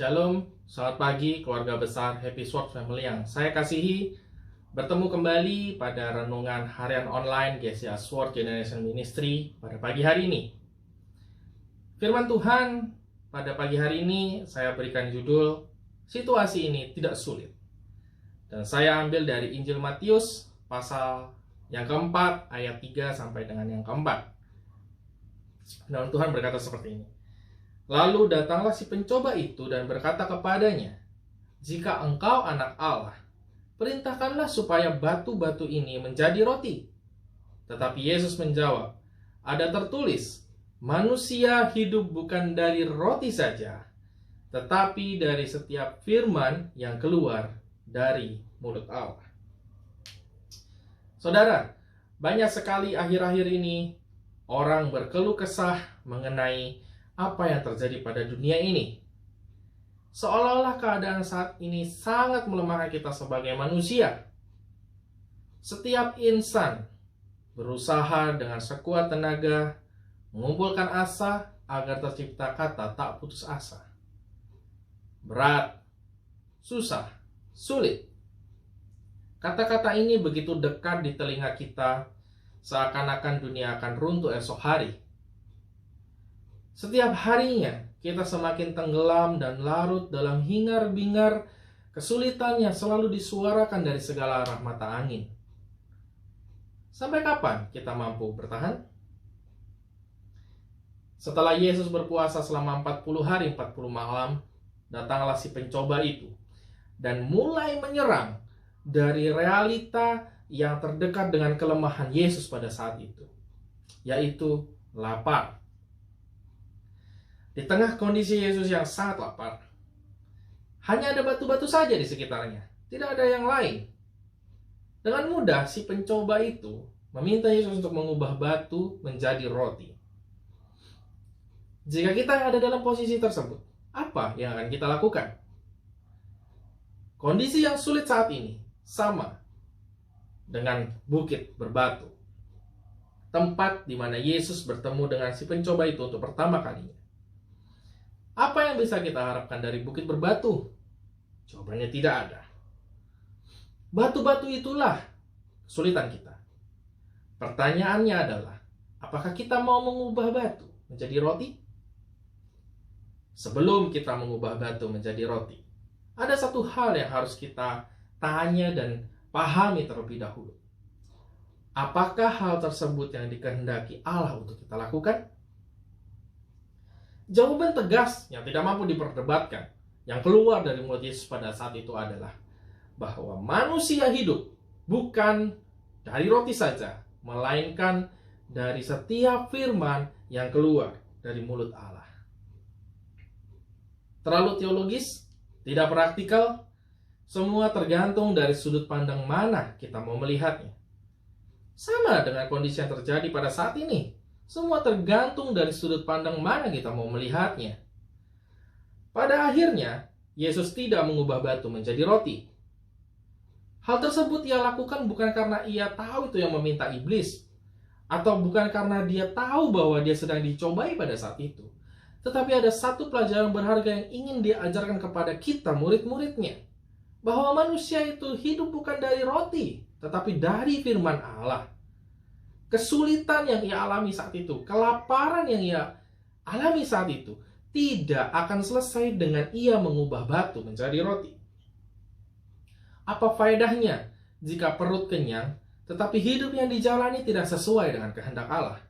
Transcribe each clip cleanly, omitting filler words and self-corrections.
Shalom, selamat pagi keluarga besar Happy Sword Family yang saya kasihi. Bertemu kembali pada renungan harian online GCA Sword Generation Ministry pada pagi hari ini. Firman Tuhan pada pagi hari ini saya berikan judul Situasi ini tidak sulit. Dan saya ambil dari Injil Matius pasal yang keempat ayat 3 sampai dengan yang keempat. Firman Tuhan berkata seperti ini. Lalu datanglah si pencoba itu dan berkata kepadanya, "Jika engkau anak Allah, perintahkanlah supaya batu-batu ini menjadi roti." Tetapi Yesus menjawab, "Ada tertulis, manusia hidup bukan dari roti saja, tetapi dari setiap firman yang keluar dari mulut Allah." Saudara, banyak sekali akhir-akhir ini orang berkeluh kesah mengenai apa yang terjadi pada dunia ini. Seolah-olah keadaan saat ini sangat melemahkan kita sebagai manusia. Setiap insan berusaha dengan sekuat tenaga mengumpulkan asa agar tercipta kata tak putus asa. Berat, susah, sulit. Kata-kata ini begitu dekat di telinga kita, seakan-akan dunia akan runtuh esok hari. Setiap harinya kita semakin tenggelam dan larut dalam hingar-bingar kesulitan yang selalu disuarakan dari segala arah mata angin. Sampai kapan kita mampu bertahan? Setelah Yesus berpuasa selama 40 hari 40 malam, datanglah si pencoba itu dan mulai menyerang dari realita yang terdekat dengan kelemahan Yesus pada saat itu, yaitu lapar. Di tengah kondisi Yesus yang sangat lapar, hanya ada batu-batu saja di sekitarnya, tidak ada yang lain. Dengan mudah si pencoba itu meminta Yesus untuk mengubah batu menjadi roti. Jika kita yang ada dalam posisi tersebut, apa yang akan kita lakukan? Kondisi yang sulit saat ini sama dengan bukit berbatu, tempat di mana Yesus bertemu dengan si pencoba itu untuk pertama kalinya. Apa yang bisa kita harapkan dari bukit berbatu? Jawabannya tidak ada. Batu-batu itulah kesulitan kita. Pertanyaannya adalah, apakah kita mau mengubah batu menjadi roti? Sebelum kita mengubah batu menjadi roti, ada satu hal yang harus kita tanya dan pahami terlebih dahulu. Apakah hal tersebut yang dikehendaki Allah untuk kita lakukan? Jawaban tegas yang tidak mampu diperdebatkan yang keluar dari mulut Yesus pada saat itu adalah bahwa manusia hidup bukan dari roti saja, melainkan dari setiap firman yang keluar dari mulut Allah. Terlalu teologis? Tidak praktikal? Semua tergantung dari sudut pandang mana kita mau melihatnya. Sama dengan kondisi yang terjadi pada saat ini. Semua tergantung dari sudut pandang mana kita mau melihatnya. Pada akhirnya, Yesus tidak mengubah batu menjadi roti. Hal tersebut ia lakukan bukan karena ia tahu itu yang meminta iblis, atau bukan karena dia tahu bahwa dia sedang dicobai pada saat itu. Tetapi ada satu pelajaran berharga yang ingin dia ajarkan kepada kita, murid-muridnya. Bahwa manusia itu hidup bukan dari roti, tetapi dari firman Allah. Kesulitan yang ia alami saat itu, kelaparan yang ia alami saat itu, tidak akan selesai dengan ia mengubah batu menjadi roti. Apa faedahnya jika perut kenyang, tetapi hidup yang dijalani tidak sesuai dengan kehendak Allah?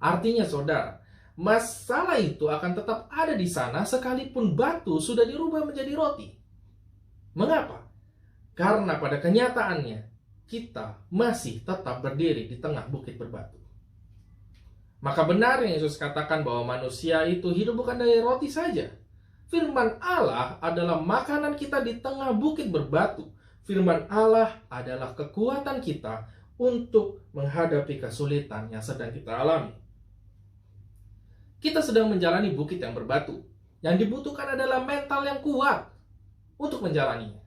Artinya saudara, masalah itu akan tetap ada di sana sekalipun batu sudah dirubah menjadi roti. Mengapa? Karena pada kenyataannya, kita masih tetap berdiri di tengah bukit berbatu. Maka benar yang Yesus katakan bahwa manusia itu hidup bukan dari roti saja. Firman Allah adalah makanan kita di tengah bukit berbatu. Firman Allah adalah kekuatan kita untuk menghadapi kesulitan yang sedang kita alami. Kita sedang menjalani bukit yang berbatu. Yang dibutuhkan adalah mental yang kuat untuk menjalaninya.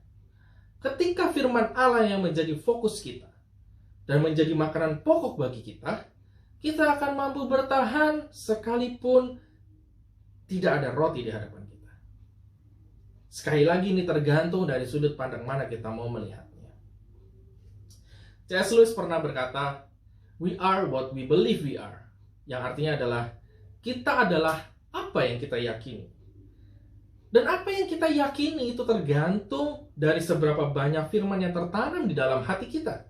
Ketika firman Allah yang menjadi fokus kita dan menjadi makanan pokok bagi kita, kita akan mampu bertahan sekalipun tidak ada roti di hadapan kita. Sekali lagi ini tergantung dari sudut pandang mana kita mau melihatnya. C.S. Lewis pernah berkata, "We are what we believe we are." Yang artinya adalah, kita adalah apa yang kita yakini. Dan apa yang kita yakini itu tergantung dari seberapa banyak firman yang tertanam di dalam hati kita.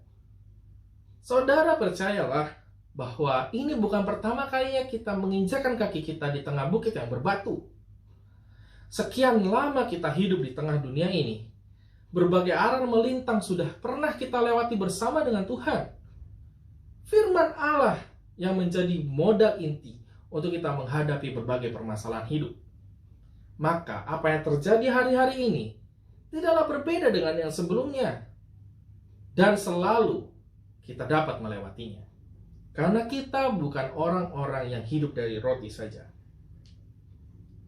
Saudara percayalah bahwa ini bukan pertama kalinya kita menginjakkan kaki kita di tengah bukit yang berbatu. Sekian lama kita hidup di tengah dunia ini, berbagai arah melintang sudah pernah kita lewati bersama dengan Tuhan. Firman Allah yang menjadi modal inti untuk kita menghadapi berbagai permasalahan hidup. Maka apa yang terjadi hari-hari ini tidaklah berbeda dengan yang sebelumnya. Dan selalu kita dapat melewatinya. Karena kita bukan orang-orang yang hidup dari roti saja.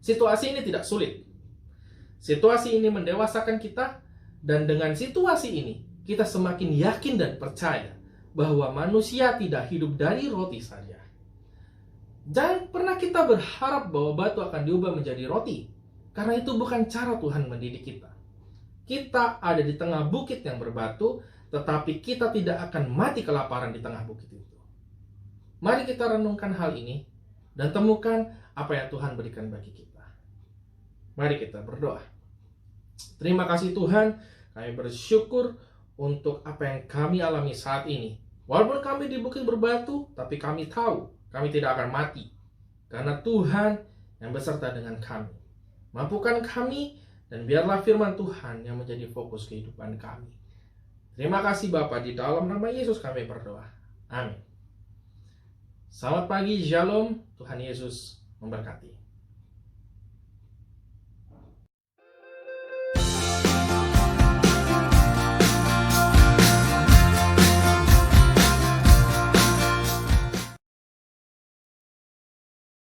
Situasi ini tidak sulit. Situasi ini mendewasakan kita, dan dengan situasi ini kita semakin yakin dan percaya bahwa manusia tidak hidup dari roti saja. Jangan pernah kita berharap bahwa batu akan diubah menjadi roti, karena itu bukan cara Tuhan mendidik kita. Kita ada di tengah bukit yang berbatu, tetapi kita tidak akan mati kelaparan di tengah bukit itu. Mari kita renungkan hal ini dan temukan apa yang Tuhan berikan bagi kita. Mari kita berdoa. Terima kasih Tuhan, kami bersyukur untuk apa yang kami alami saat ini. Walaupun kami di bukit berbatu, tapi kami tahu kami tidak akan mati. Karena Tuhan yang beserta dengan kami. Mampukan kami, dan biarlah firman Tuhan yang menjadi fokus kehidupan kami. Terima kasih Bapa, di dalam nama Yesus kami berdoa. Amin. Selamat pagi, Shalom. Tuhan Yesus memberkati.